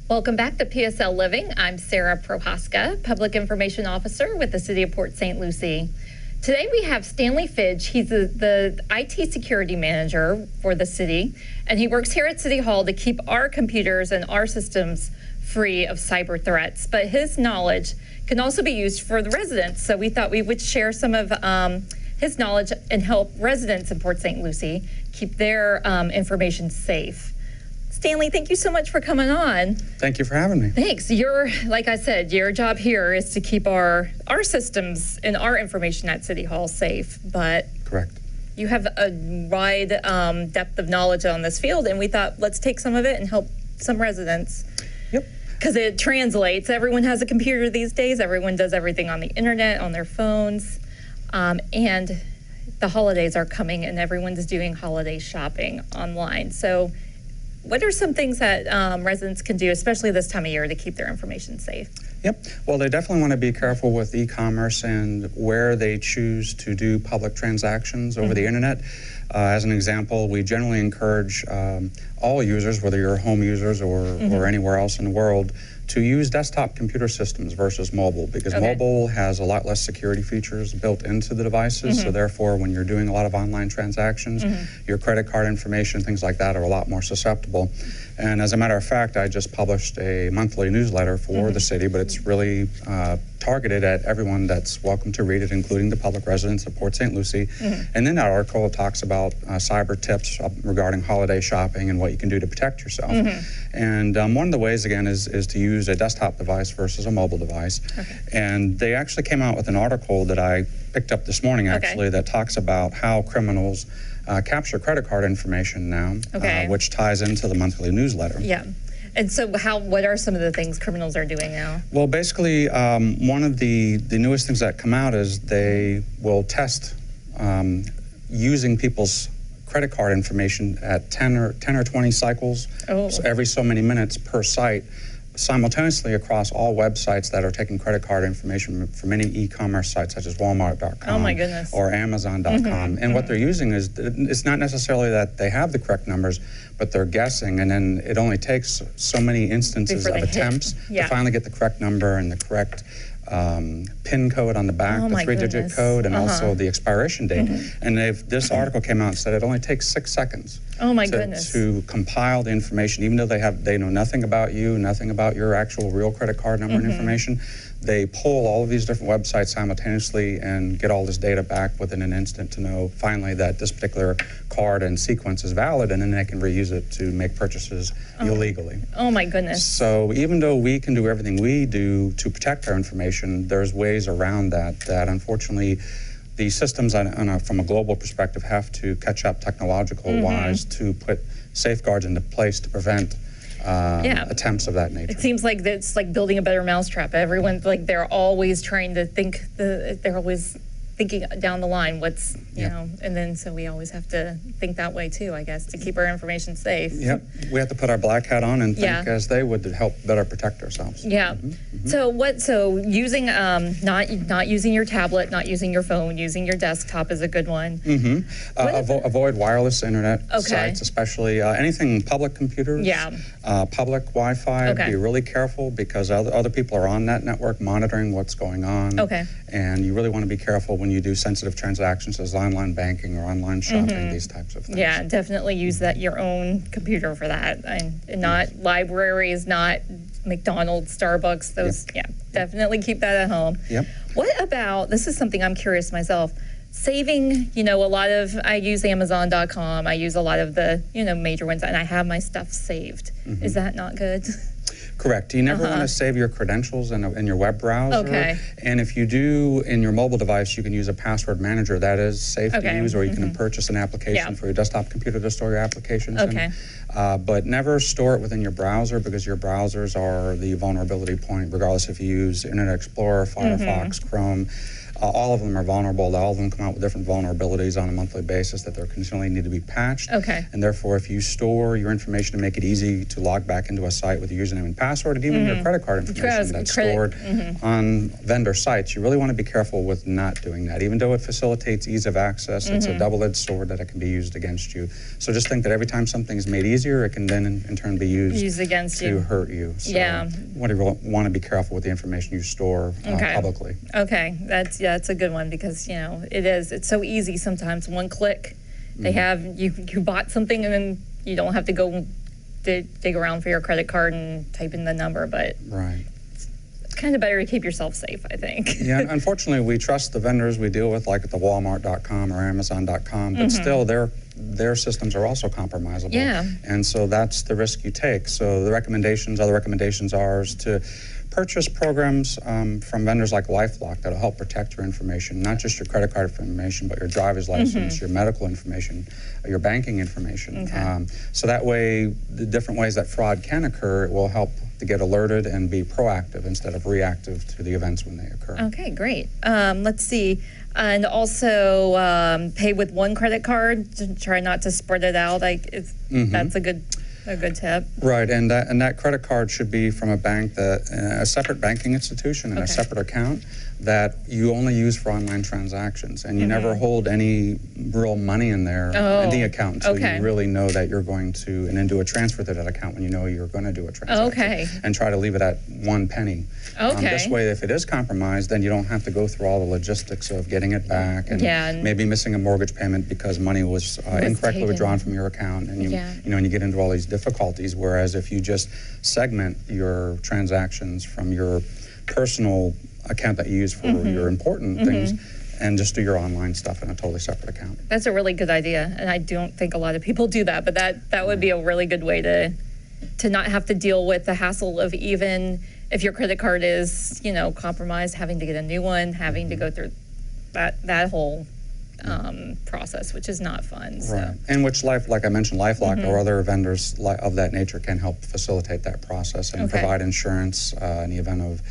Welcome back to PSL Living. I'm Sarah Prohaska, Public Information Officer with the City of Port St. Lucie. Today we have Stanley Fidge. He's the IT security manager for the city, and he works here at City Hall to keep our computers and our systems free of cyber threats. But his knowledge can also be used for the residents, so we thought we would share some of his knowledge and help residents in Port St. Lucie keep their information safe. Stanley, thank you so much for coming on. Thank you for having me. Thanks. Like I said, your job here is to keep our systems and our information at City Hall safe. But correct. You have a wide depth of knowledge on this field, and we thought let's take some of it and help some residents. Yep. Because it translates. Everyone has a computer these days. Everyone does everything on the internet, on their phones, and the holidays are coming, and everyone's doing holiday shopping online. So what are some things that residents can do, especially this time of year, to keep their information safe? Yep. Well, they definitely want to be careful with e-commerce and where they choose to do public transactions over the internet. As an example, we generally encourage all users, whether you're home users or anywhere else in the world, to use desktop computer systems versus mobile, because mobile has a lot less security features built into the devices. So therefore, when you're doing a lot of online transactions, your credit card information, things like that, are a lot more susceptible. And as a matter of fact, I just published a monthly newsletter for the city, but it's really targeted at everyone that's welcome to read it, including the public residents of Port St. Lucie. And in that article, it talks about cyber tips regarding holiday shopping and what you can do to protect yourself. And one of the ways, again, is to use a desktop device versus a mobile device. And they actually came out with an article that I picked up this morning, actually, that talks about how criminals capture credit card information now, which ties into the monthly newsletter. Yeah. And so what are some of the things criminals are doing now? Well, basically, one of the newest things that come out is they will test using people's credit card information at 10 or 20 cycles, so every so many minutes per site, simultaneously across all websites that are taking credit card information from any e-commerce sites such as Walmart.com or Amazon.com. And what they're using is, it's not necessarily that they have the correct numbers, but they're guessing, and then it only takes so many instances of attempts to finally get the correct number and the correct PIN code on the back, the 3-digit code, and also the expiration date. And this article came out and said it only takes 6 seconds to compile the information, even though they know nothing about you, nothing about your actual real credit card number and information. They pull all of these different websites simultaneously and get all this data back within an instant to know finally that this particular card and sequence is valid, and then they can reuse it to make purchases illegally. Oh my goodness. So even though we can do everything we do to protect our information, there's ways around that unfortunately the systems from a global perspective have to catch up technological-wise to put safeguards into place to prevent attempts of that nature. It seems like it's like building a better mousetrap. Everyone's like, they're always trying to think, they're always thinking down the line what's, you know, and then so we always have to think that way too, I guess, to keep our information safe. Yep, we have to put our black hat on and think as they would to help better protect ourselves. Yeah. So using, not using your tablet, not using your phone, using your desktop is a good one. Avoid wireless internet sites, especially anything public computers, public Wi-Fi. Be really careful because other people are on that network monitoring what's going on. And you really want to be careful when you do sensitive transactions as online banking or online shopping, these types of things. Yeah, definitely use your own computer for that, and not libraries, not McDonald's, Starbucks, those, definitely keep that at home. What about, this is something I'm curious myself, saving, a lot of, I use Amazon.com, I use a lot of the, major ones, and I have my stuff saved. Is that not good? Correct. You never want to save your credentials in your web browser. And if you do in your mobile device, you can use a password manager. That is safe to use, or you can purchase an application for your desktop computer to store your applications in. But never store it within your browser, because your browsers are the vulnerability point, regardless if you use Internet Explorer, Firefox, Chrome. All of them are vulnerable. All of them come out with different vulnerabilities on a monthly basis that they're continually need to be patched. Okay. And therefore, if you store your information to make it easy to log back into a site with your username and password, and even your credit card information that's stored on vendor sites, you really want to be careful with not doing that. Even though it facilitates ease of access, it's a double-edged sword that it can be used against you. So just think that every time something is made easier, it can then in turn be used against to hurt you. So you want to be careful with the information you store publicly. Okay, that's a good one, because it's so easy sometimes. One click, they have you bought something, and then you don't have to go dig around for your credit card and type in the number. But it's kind of better to keep yourself safe, I think. Yeah, unfortunately, we trust the vendors we deal with, like at the Walmart.com or Amazon.com, but still their systems are also compromisable. Yeah. And so that's the risk you take. So the other recommendations are to purchase programs from vendors like LifeLock that'll help protect your information, not just your credit card information, but your driver's license, your medical information, your banking information. So that way, the different ways that fraud can occur, it will help to get alerted and be proactive instead of reactive to the events when they occur. Okay, great. Let's see. And also pay with one credit card, to try not to spread it out. That's a good tip. Right, and that credit card should be from a bank, a separate banking institution and a separate account that you only use for online transactions, and you never hold any real money in there in the account until you really know that you're going to, and then do a transfer to that account when you know you're going to do a transaction. And try to leave it at 1 penny. This way, if it is compromised, then you don't have to go through all the logistics of getting it back and maybe missing a mortgage payment because money was incorrectly withdrawn from your account, and and you get into all these difficulties. Whereas if you just segment your transactions from your personal account that you use for your important things, and just do your online stuff in a totally separate account. That's a really good idea, and I don't think a lot of people do that, but that would be a really good way to not have to deal with the hassle of, even if your credit card is compromised, having to get a new one, having to go through that whole process, which is not fun. So. Right. And which, like I mentioned, LifeLock or other vendors of that nature can help facilitate that process and provide insurance in the event of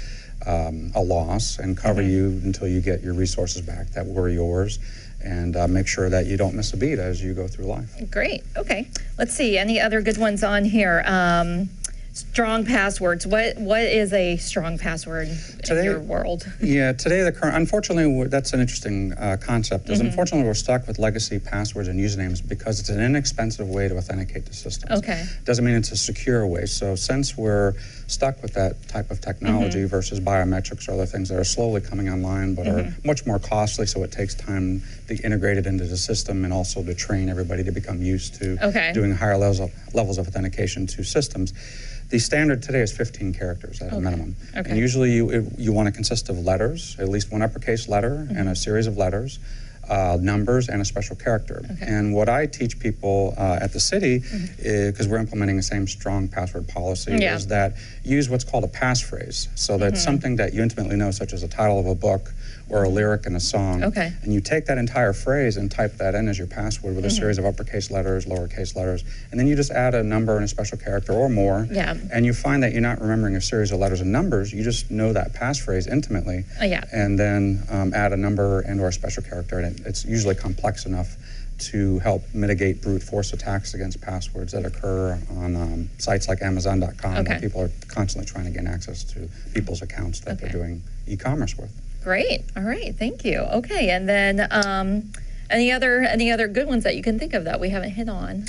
a loss, and cover you until you get your resources back that were yours, and make sure that you don't miss a beat as you go through life. Great. Okay. Let's see. Any other good ones on here? Strong passwords. What is a strong password in your world? Yeah, today unfortunately, that's an interesting concept. Unfortunately, we're stuck with legacy passwords and usernames because it's an inexpensive way to authenticate the systems. Doesn't mean it's a secure way. So since we're stuck with that type of technology versus biometrics or other things that are slowly coming online but are much more costly, so it takes time to integrate it into the system and also to train everybody to become used to doing higher levels of authentication to systems. The standard today is 15 characters at a minimum. And usually you want to consist of letters, at least one uppercase letter and a series of letters, numbers, and a special character. And what I teach people at the city, because we're implementing the same strong password policy, is that use what's called a passphrase. So that's something that you intimately know, such as a title of a book or a lyric in a song. And you take that entire phrase and type that in as your password with a series of uppercase letters, lowercase letters, and then you just add a number and a special character or more. And you find that you're not remembering a series of letters and numbers, you just know that passphrase intimately. And then add a number and or a special character, and it's usually complex enough to help mitigate brute force attacks against passwords that occur on sites like Amazon.com, where people are constantly trying to gain access to people's accounts that they're doing e-commerce with. Great. All right. Thank you. Okay. And then any other good ones that you can think of that we haven't hit on?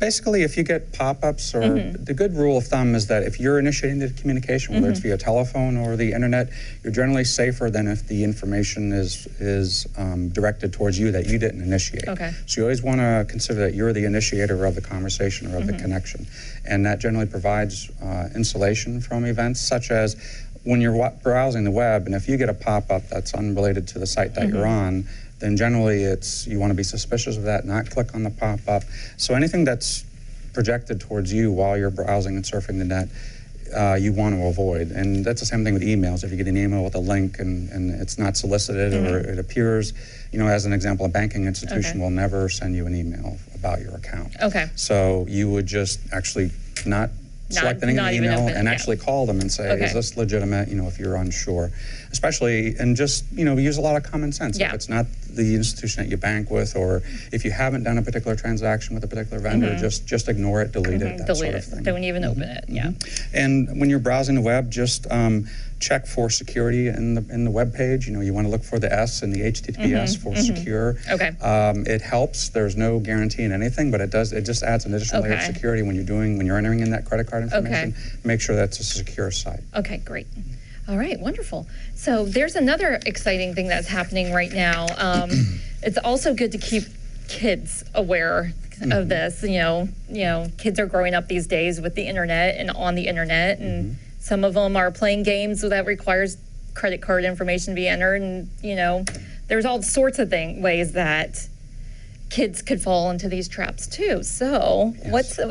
Basically, if you get pop-ups, or the good rule of thumb is that if you're initiating the communication, whether it's via telephone or the internet, you're generally safer than if the information is directed towards you that you didn't initiate. So you always want to consider that you're the initiator of the conversation or of the connection. And that generally provides insulation from events such as when you're browsing the web, and if you get a pop-up that's unrelated to the site that you're on, then generally you want to be suspicious of that, not click on the pop-up. So anything that's projected towards you while you're browsing and surfing the net, you want to avoid. And that's the same thing with emails. If you get an email with a link and it's not solicited or it appears, as an example, a banking institution will never send you an email about your account. So you would just actually not selecting an email and yeah. actually call them and say, Okay. is this legitimate, if you're unsure. Especially, and just, use a lot of common sense. Yeah. If it's not the institution that you bank with, or if you haven't done a particular transaction with a particular vendor, just ignore it, delete it, that delete sort it. of thing. Don't even open it. Yeah. And when you're browsing the web, just check for security in the web page. You want to look for the S and the HTTPS for secure. Okay. It helps. There's no guarantee in anything, but it just adds an additional layer of security when you're entering in that credit card information. Make sure that's a secure site. Okay, great. All right, wonderful. So there's another exciting thing that's happening right now. It's also good to keep kids aware of this. Kids are growing up these days with the internet and on the internet, and some of them are playing games that requires credit card information to be entered, and there's all sorts of ways that kids could fall into these traps too. So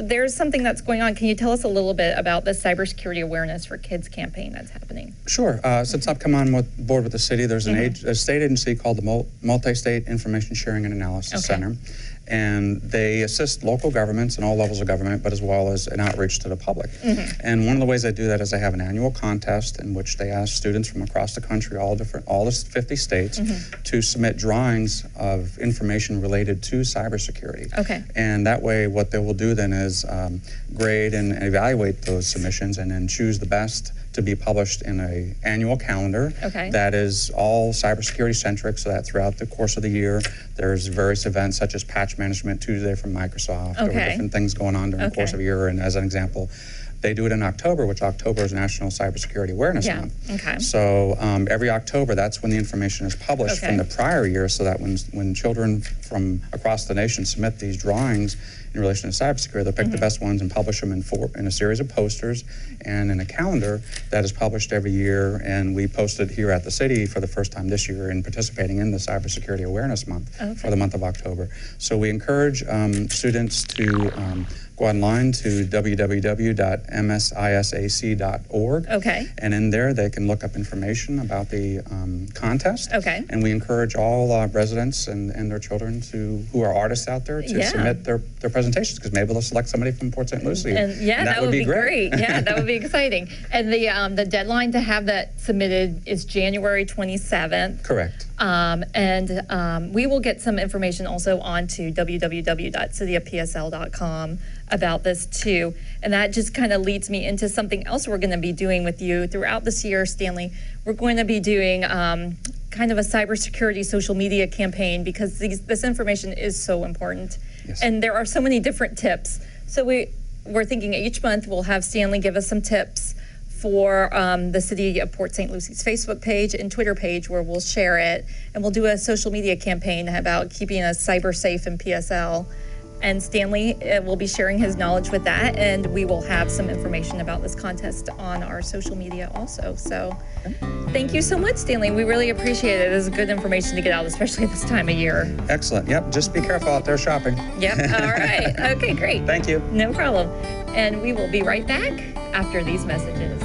there's something that's going on. Can you tell us a little bit about the Cybersecurity Awareness for Kids campaign that's happening? Sure. Since I've come on board with the city, there's a state agency called the Multi-State Information Sharing and Analysis Center. And they assist local governments and all levels of government, but as well as an outreach to the public. And one of the ways they do that is they have an annual contest in which they ask students from across the country, all the 50 states, to submit drawings of information related to cybersecurity. Okay. And that way, what they will do then is grade and evaluate those submissions, and then choose the best to be published in an annual calendar that is all cybersecurity centric, so that throughout the course of the year, there's various events such as Patch Management Tuesday from Microsoft, or different things going on during the course of a year. And as an example, they do it in October, which October is National Cybersecurity Awareness Month. So every October, that's when the information is published from the prior year, so that when children from across the nation submit these drawings in relation to cybersecurity, they'll pick the best ones and publish them in a series of posters and in a calendar that is published every year. And we posted here at the city for the first time this year in participating in the Cybersecurity Awareness Month for the month of October. So we encourage students to go online to www.msisac.org. And in there, they can look up information about the contest. And we encourage all residents and their children who are artists out there to submit their presentations, because maybe they'll select somebody from Port St. Lucie. And that would be great. Yeah, that would be exciting. And the deadline to have that submitted is January 27th. Correct. We will get some information also onto www.cityofpsl.com about this too. And that just kind of leads me into something else we're going to be doing with you throughout this year, Stanley. We're going to be doing kind of a cybersecurity social media campaign, because this information is so important. And there are so many different tips. So we're thinking each month we'll have Stanley give us some tips for the City of Port St. Lucie's Facebook page and Twitter page, where we'll share it. And we'll do a social media campaign about keeping us cyber safe in PSL. And Stanley will be sharing his knowledge with that, and we will have some information about this contest on our social media also. So thank you so much, Stanley. We really appreciate it. This is good information to get out, especially this time of year. Excellent. Yep. Just be careful out there shopping. Yep. All right. Okay, great. Thank you. No problem. And we will be right back after these messages.